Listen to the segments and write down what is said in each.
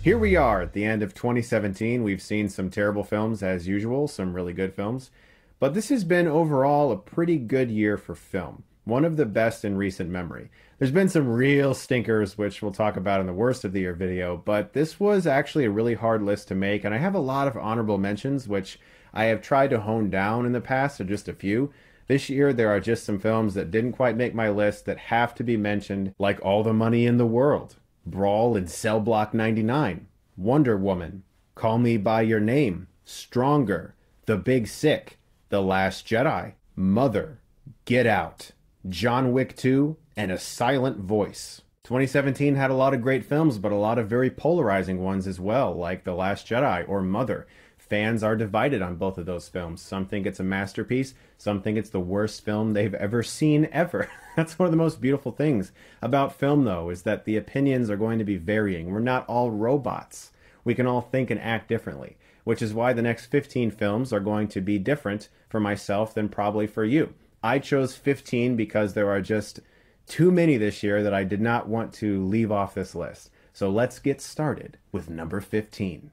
Here we are at the end of 2017. We've seen some terrible films as usual, some really good films, but this has been overall a pretty good year for film. One of the best in recent memory. There's been some real stinkers, which we'll talk about in the worst of the year video, but this was actually a really hard list to make, and I have a lot of honorable mentions, which I have tried to hone down in the past to just a few. This year, there are just some films that didn't quite make my list that have to be mentioned, like All the Money in the World, Brawl in Cell Block 99, Wonder Woman, Call Me By Your Name, Stronger, The Big Sick, The Last Jedi, Mother, Get Out, John Wick 2, and A Silent Voice. 2017 had a lot of great films, but a lot of very polarizing ones as well, like The Last Jedi or Mother. Fans are divided on both of those films. Some think it's a masterpiece. Some think it's the worst film they've ever seen ever. That's one of the most beautiful things about film, though, is that the opinions are going to be varying. We're not all robots. We can all think and act differently, which is why the next 15 films are going to be different for myself than probably for you. I chose 15 because there are just too many this year that I did not want to leave off this list. So let's get started with number 15.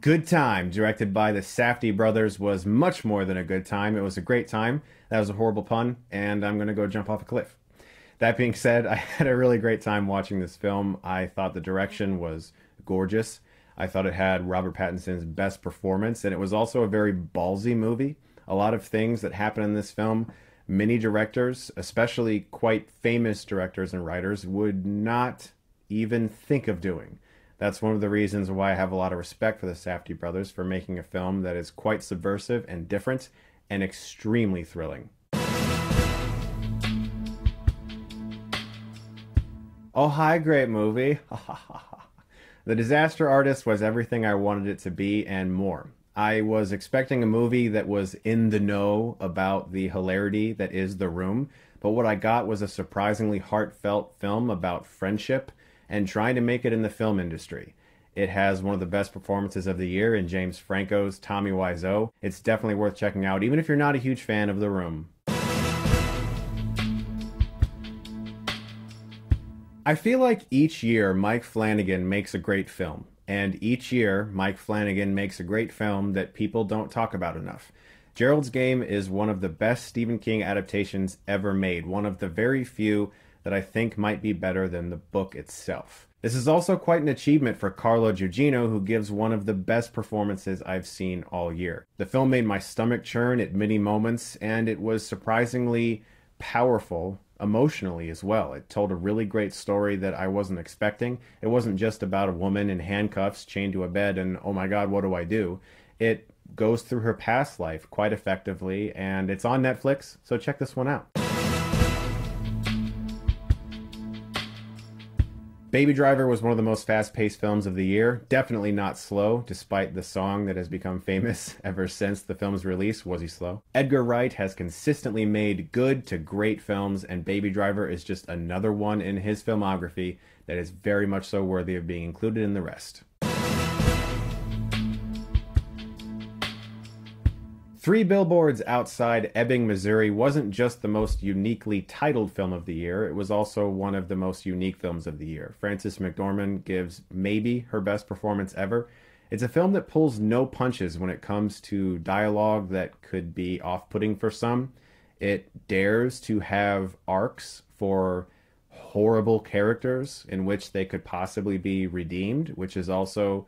Good Time, directed by the Safdie brothers, was much more than a good time. It was a great time. That was a horrible pun, and I'm going to go jump off a cliff. That being said, I had a really great time watching this film. I thought the direction was gorgeous. I thought it had Robert Pattinson's best performance, and it was also a very ballsy movie. A lot of things that happen in this film, many directors, especially quite famous directors and writers, would not even think of doing. That's one of the reasons why I have a lot of respect for the Safdie brothers for making a film that is quite subversive and different and extremely thrilling. Oh, hi, great movie. The Disaster Artist was everything I wanted it to be and more. I was expecting a movie that was in the know about the hilarity that is The Room, but what I got was a surprisingly heartfelt film about friendship and trying to make it in the film industry. It has one of the best performances of the year in James Franco's Tommy Wiseau. It's definitely worth checking out, even if you're not a huge fan of The Room. I feel like each year Mike Flanagan makes a great film, and each year Mike Flanagan makes a great film that people don't talk about enough. Gerald's Game is one of the best Stephen King adaptations ever made, one of the very few that I think might be better than the book itself. This is also quite an achievement for Carlo Gugino, who gives one of the best performances I've seen all year. The film made my stomach churn at many moments, and it was surprisingly powerful emotionally as well. It told a really great story that I wasn't expecting. It wasn't just about a woman in handcuffs chained to a bed and, oh my God, what do I do? It goes through her past life quite effectively, and it's on Netflix, so check this one out. Baby Driver was one of the most fast-paced films of the year. Definitely not slow, despite the song that has become famous ever since the film's release, Was He Slow? Edgar Wright has consistently made good to great films, and Baby Driver is just another one in his filmography that is very much so worthy of being included in the rest. Three Billboards Outside Ebbing, Missouri wasn't just the most uniquely titled film of the year, it was also one of the most unique films of the year. Frances McDormand gives maybe her best performance ever. It's a film that pulls no punches when it comes to dialogue that could be off-putting for some. It dares to have arcs for horrible characters in which they could possibly be redeemed, which is also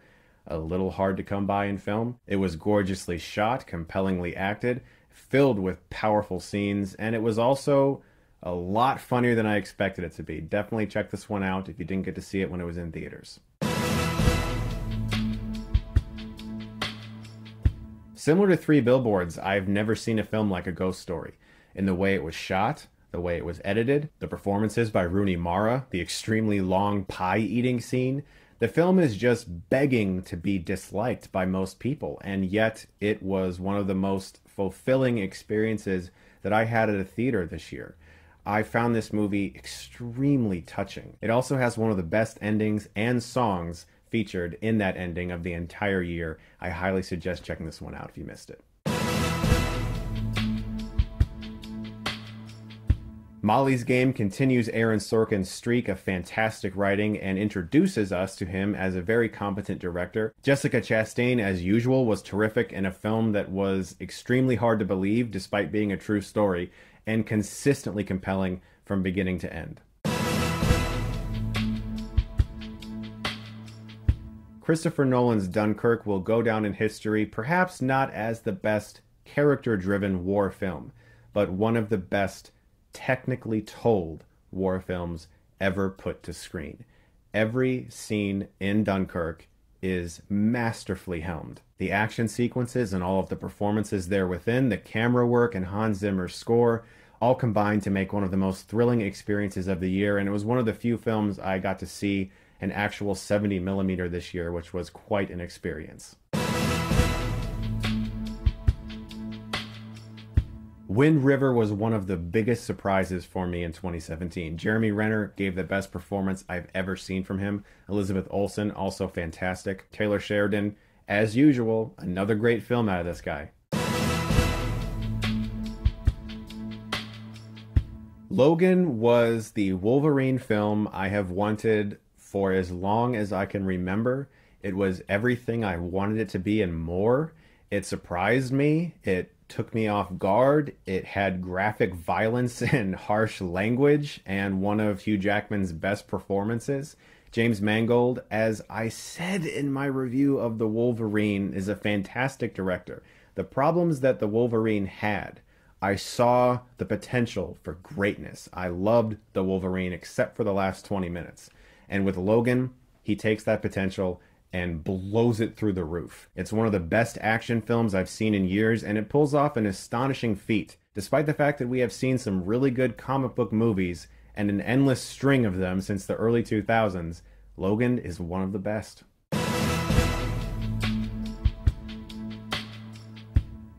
a little hard to come by in film. It was gorgeously shot, compellingly acted, filled with powerful scenes, and it was also a lot funnier than I expected it to be. Definitely check this one out if you didn't get to see it when it was in theaters. Similar to Three Billboards, I've never seen a film like A Ghost Story. In the way it was shot, the way it was edited, the performances by Rooney Mara, the extremely long pie-eating scene. The film is just begging to be disliked by most people, and yet it was one of the most fulfilling experiences that I had at a theater this year. I found this movie extremely touching. It also has one of the best endings and songs featured in that ending of the entire year. I highly suggest checking this one out if you missed it. Molly's Game continues Aaron Sorkin's streak of fantastic writing and introduces us to him as a very competent director. Jessica Chastain, as usual, was terrific in a film that was extremely hard to believe despite being a true story, and consistently compelling from beginning to end. Christopher Nolan's Dunkirk will go down in history, perhaps not as the best character-driven war film, but one of the best technically told war films ever put to screen. Every scene in Dunkirk is masterfully helmed. The action sequences and all of the performances there within, the camera work and Hans Zimmer's score, all combined to make one of the most thrilling experiences of the year, and it was one of the few films I got to see an actual 70mm this year, which was quite an experience. Wind River was one of the biggest surprises for me in 2017. Jeremy Renner gave the best performance I've ever seen from him. Elizabeth Olsen, also fantastic. Taylor Sheridan, as usual, another great film out of this guy. Logan was the Wolverine film I have wanted for as long as I can remember. It was everything I wanted it to be and more. It surprised me. It took me off guard. It had graphic violence and harsh language, and one of Hugh Jackman's best performances. James Mangold, as I said in my review of The Wolverine, is a fantastic director. The problems that The Wolverine had, I saw the potential for greatness. I loved The Wolverine except for the last 20 minutes. And with Logan, he takes that potential and blows it through the roof. It's one of the best action films I've seen in years, and it pulls off an astonishing feat. Despite the fact that we have seen some really good comic book movies and an endless string of them since the early 2000s, Logan is one of the best.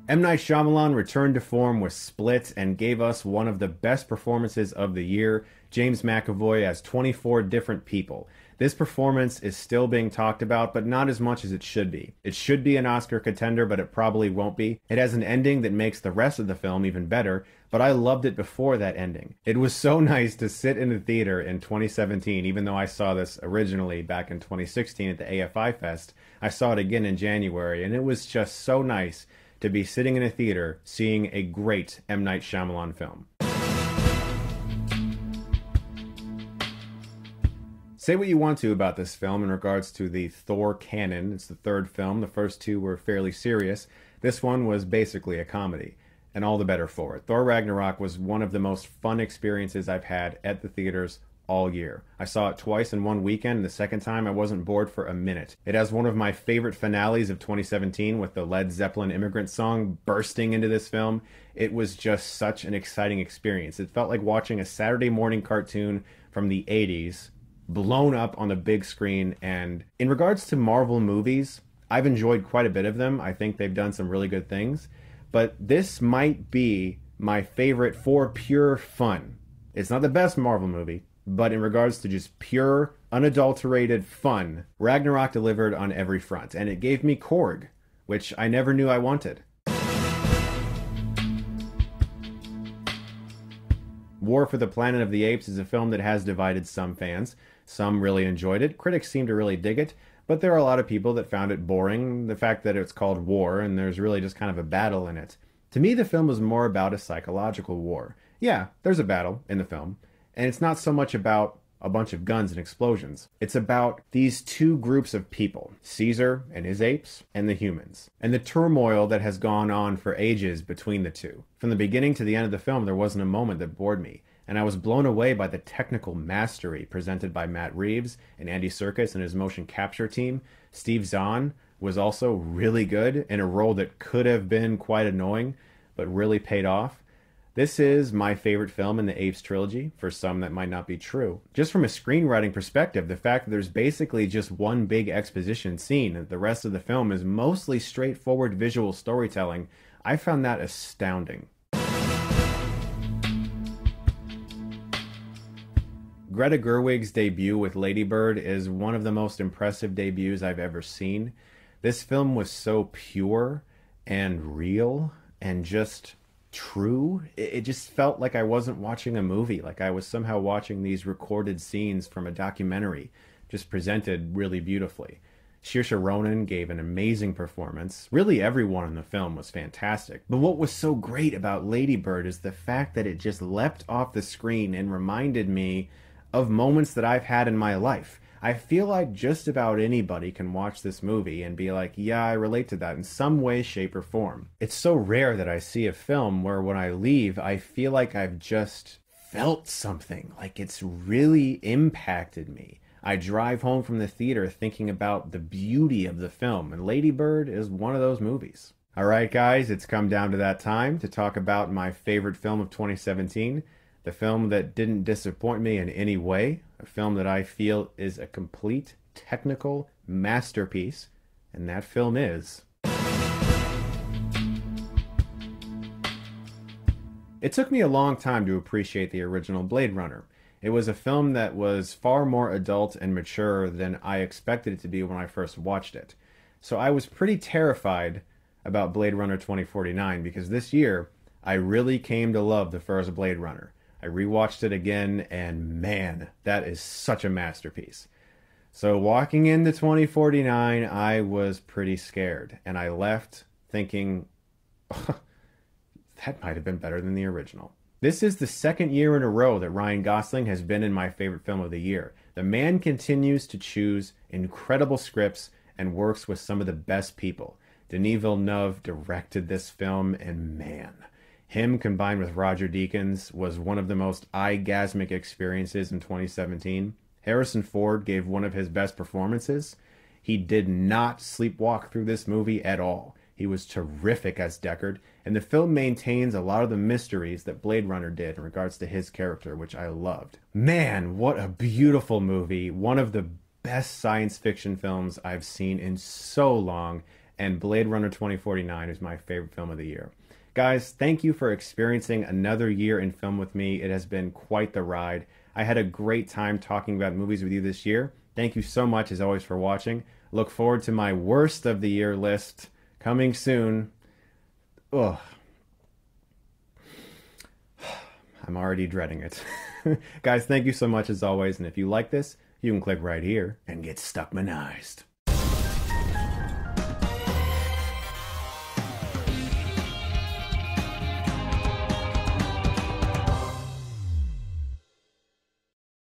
M. Night Shyamalan returned to form with Split and gave us one of the best performances of the year, James McAvoy as 24 different people. This performance is still being talked about, but not as much as it should be. It should be an Oscar contender, but it probably won't be. It has an ending that makes the rest of the film even better, but I loved it before that ending. It was so nice to sit in the theater in 2017, even though I saw this originally back in 2016 at the AFI Fest. I saw it again in January, and it was just so nice to be sitting in a theater seeing a great M. Night Shyamalan film. Say what you want to about this film in regards to the Thor canon. It's the third film. The first two were fairly serious. This one was basically a comedy, and all the better for it. Thor Ragnarok was one of the most fun experiences I've had at the theaters all year. I saw it twice in one weekend, and the second time I wasn't bored for a minute. It has one of my favorite finales of 2017 with the Led Zeppelin Immigrant Song bursting into this film. It was just such an exciting experience. It felt like watching a Saturday morning cartoon from the 80s blown up on the big screen. And in regards to Marvel movies, I've enjoyed quite a bit of them. I think they've done some really good things, but this might be my favorite for pure fun. It's not the best Marvel movie, but in regards to just pure, unadulterated fun, Ragnarok delivered on every front, and it gave me Korg, which I never knew I wanted. War for the Planet of the Apes is a film that has divided some fans. Some really enjoyed it. Critics seem to really dig it, but there are a lot of people that found it boring. The fact that it's called war and there's really just kind of a battle in it. To me, the film was more about a psychological war. Yeah, there's a battle in the film, and it's not so much about a bunch of guns and explosions. It's about these two groups of people, Caesar and his apes, and the humans, and the turmoil that has gone on for ages between the two. From the beginning to the end of the film, there wasn't a moment that bored me, and I was blown away by the technical mastery presented by Matt Reeves and Andy Serkis and his motion capture team. Steve Zahn was also really good in a role that could have been quite annoying, but really paid off. This is my favorite film in the Apes trilogy. For some, that might not be true. Just from a screenwriting perspective, the fact that there's basically just one big exposition scene and the rest of the film is mostly straightforward visual storytelling, I found that astounding. Greta Gerwig's debut with Lady Bird is one of the most impressive debuts I've ever seen. This film was so pure and real and just true. It just felt like I wasn't watching a movie, like I was somehow watching these recorded scenes from a documentary, just presented really beautifully. Saoirse Ronan gave an amazing performance. Really, everyone in the film was fantastic. But what was so great about Lady Bird is the fact that it just leapt off the screen and reminded me of moments that I've had in my life. I feel like just about anybody can watch this movie and be like, yeah, I relate to that in some way, shape, or form. It's so rare that I see a film where when I leave, I feel like I've just felt something, like it's really impacted me. I drive home from the theater thinking about the beauty of the film, and Lady Bird is one of those movies. All right, guys, it's come down to that time to talk about my favorite film of 2017, the film that didn't disappoint me in any way, a film that I feel is a complete technical masterpiece, and that film is... It took me a long time to appreciate the original Blade Runner. It was a film that was far more adult and mature than I expected it to be when I first watched it. So I was pretty terrified about Blade Runner 2049 because this year I really came to love the first Blade Runner. I rewatched it again and man, that is such a masterpiece. So walking into 2049, I was pretty scared and I left thinking, oh, that might have been better than the original. This is the second year in a row that Ryan Gosling has been in my favorite film of the year. The man continues to choose incredible scripts and works with some of the best people. Denis Villeneuve directed this film, and man, him combined with Roger Deakins was one of the most eye-gasmic experiences in 2017. Harrison Ford gave one of his best performances. He did not sleepwalk through this movie at all. He was terrific as Deckard, and the film maintains a lot of the mysteries that Blade Runner did in regards to his character, which I loved. Man, what a beautiful movie. One of the best science fiction films I've seen in so long, and Blade Runner 2049 is my favorite film of the year. Guys, thank you for experiencing another year in film with me. It has been quite the ride. I had a great time talking about movies with you this year. Thank you so much, as always, for watching. Look forward to my worst of the year list coming soon. Ugh. I'm already dreading it. Guys, thank you so much as always. And if you like this, you can click right here and get Stuckmanized.